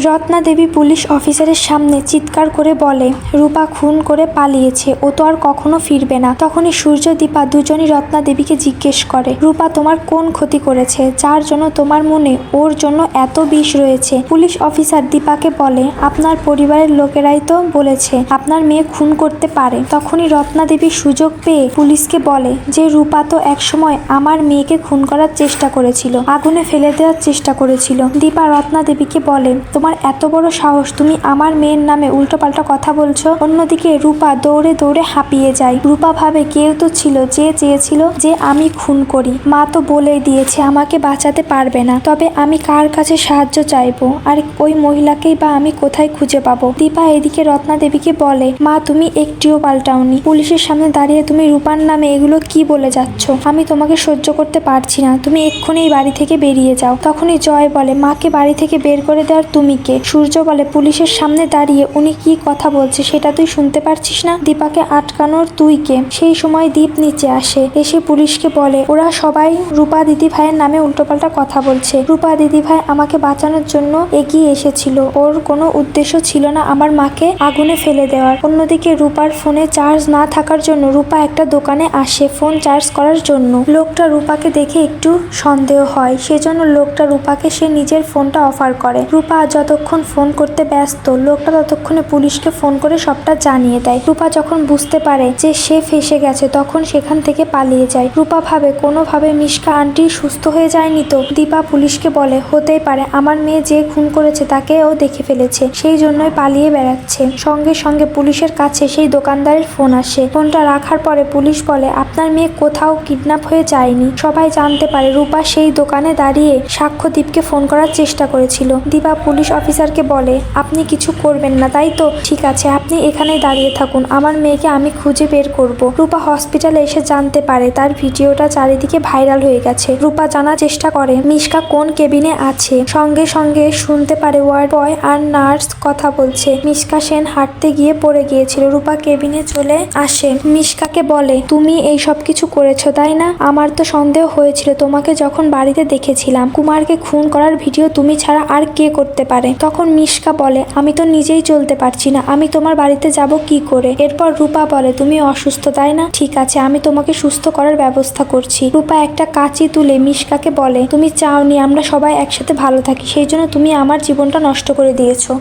রত্না দেবী police অফিসারের সামনে চিৎকার করে বলে, রূপা খুন করে পালিয়েছে, ও তো আর কখনো ফিরবে না। তখনই সূর্য দীপা দুজনই রত্না দেবীকে জিজ্ঞেস করে, রূপা তোমার কোন ক্ষতি করেছে যার জন্য তোমার মনে ওর জন্য এত বিষ রয়েছে? পুলিশ অফিসার দীপাকে বলে, আপনার পরিবারের লোকেরাই তো বলেছে আপনার মেয়ে খুন করতে পারে। তখনই রত্না দেবী সুযোগ পেয়ে পুলিশকে বলে যে রূপা তো একসময় আমার মেয়েকে খুন করার চেষ্টা করেছিল, আগুনে ফেলে দেওয়ার চেষ্টা করেছিল। দীপা রত্না দেবীকে বলে, তোমার এত বড় সাহস, তুমি আমার মেয়ের নামে উল্টোপাল্টা কথা বলছো। অন্যদিকে রূপা দৌড়ে দৌড়ে হাঁপিয়ে যায়। রূপা ভাবে কেউ তো ছিল যে চেয়েছিল যে আমি খুন করি। মা তো বলেই দিয়েছে আমাকে বাঁচাতে পারবে না, তবে আমি কার কাছে সাহায্য চাইবো, আর ওই মহিলাকেই বা আমি কোথায় খুঁজে পাবো? দীপা এদিকে রত্না দেবীকে বলে, মা তুমি একটিও পাল্টাওনি, পুলিশের সামনে দাঁড়িয়ে তুমি রূপার নামে এগুলো কি বলে যাচ্ছ? আমি তোমাকে সহ্য করতে পারছি না, তুমি এক্ষুনি এই বাড়ি থেকে বেরিয়ে যাও। তখনই জয় বলে, মাকে বাড়ি থেকে বের করে দেওয়ার তুমি কে? সূর্য বলে, পুলিশের সামনে দাঁড়িয়ে উনি কি কথা বলছে সেটা তুই শুনতে পারছিস না? দীপাকে আটকানোর তুই কে? সেই সময় দীপ নিচে আসে, এসে পুলিশকে বলে, ওরা সবাই রূপা দিদি ভাইয়ের নামে উল্টোপাল্টা কথা বলছে। রূপা দিদি ভাই আমাকে বাঁচানোর জন্য এগিয়ে এসেছিল, ওর কোনো উদ্দেশ্য ছিল না আমার মাকে আগুনে ফেলে দেওয়ার। অন্যদিকে রূপার ফোনে চার্জ না থাকার জন্য রূপা একটা দোকানে আসে ফোন চার্জ করার জন্য। লোকটা রূপাকে দেখে একটু সন্দেহ হয়, সেজন্য লোকটা রূপাকে সে নিজের ফোনটা অফার করে। রূপা যতক্ষণ ফোন করতে ব্যস্ত, লোকটা ততক্ষণে পুলিশকে ফোন করে সবটা জানিয়ে দেয়। রূপা যখন বুঝতে পারে যে সে ফেসে গেছে, তখন সেখান থেকে পালিয়ে যায়। রূপা ভাবে কোনোভাবে মিশকা আন্টি সুস্থ হয়ে যায়নি তো? দীপা পুলিশকে বলে, হতেই পারে আমার মেয়ে যে খুন করেছে তাকে ও দেখে ফেলেছে, সেই জন্যই পালিয়ে বেড়াচ্ছে। সঙ্গে সঙ্গে পুলিশের কাছে সেই দোকানদারের ফোন আসে। ফোনটা রাখার পরে পুলিশ বলে, আপনার মেয়ে কোথাও কিডন্যাপ হয়ে যায়নি। সবাই জানতে পারে রূপা সেই দোকানে দাঁড়িয়ে সাক্ষ্যদীপকে ফোন করার চেষ্টা করেছিল। দীপা পুলিশ অফিসারকে বলে, আপনি কিছু করবেন না তাই তো? ঠিক আছে, আপনি এখানেই দাঁড়িয়ে থাকুন, আমার মেয়েকে আমি খুঁজে বের করব। রূপা হসপিটালে এসে জানতে পারে তার ভিডিওটা চারিদিকে ভাইরাল হয়ে গেছে। রূপা জানার চেষ্টা করে মিশকা কোন কেবিনে আছে। সঙ্গে সঙ্গে শুনতে পারে ওয়ার্ড বয় আর নার্স কথা বলছে। মিশকা সেন হাঁটতে গিয়ে পড়ে গিয়েছিল। রূপা কেবিনে চলে আসে, মিশকাকে বলে, তুমি এই সব কিছু করেছো তাই না? আমার তো সন্দেহ হয়েছিল তোমাকে যখন বাড়িতে দেখেছিলাম। কুমারকে খুন করার ভিডিও তুমি ছাড়া আর কে করতে পারে? তখন মিশকা বলে, আমি তো নিজেই চলতে পারছি না, আমি তোমার বাড়িতে যাব কি করে? এরপর রূপা বলে, তুমি অসুস্থ তাই না? ঠিক আছে, আমি তোমাকে সুস্থ করার ব্যবস্থা করছি। রূপা একটা কাঁচি তুলে মিশকাকে বলে, তুমি চাওনি আমরা সবাই একসাথে ভালো থাকি, সেই জন্য তুমি আমার জীবনটা নষ্ট করে দিয়েছো।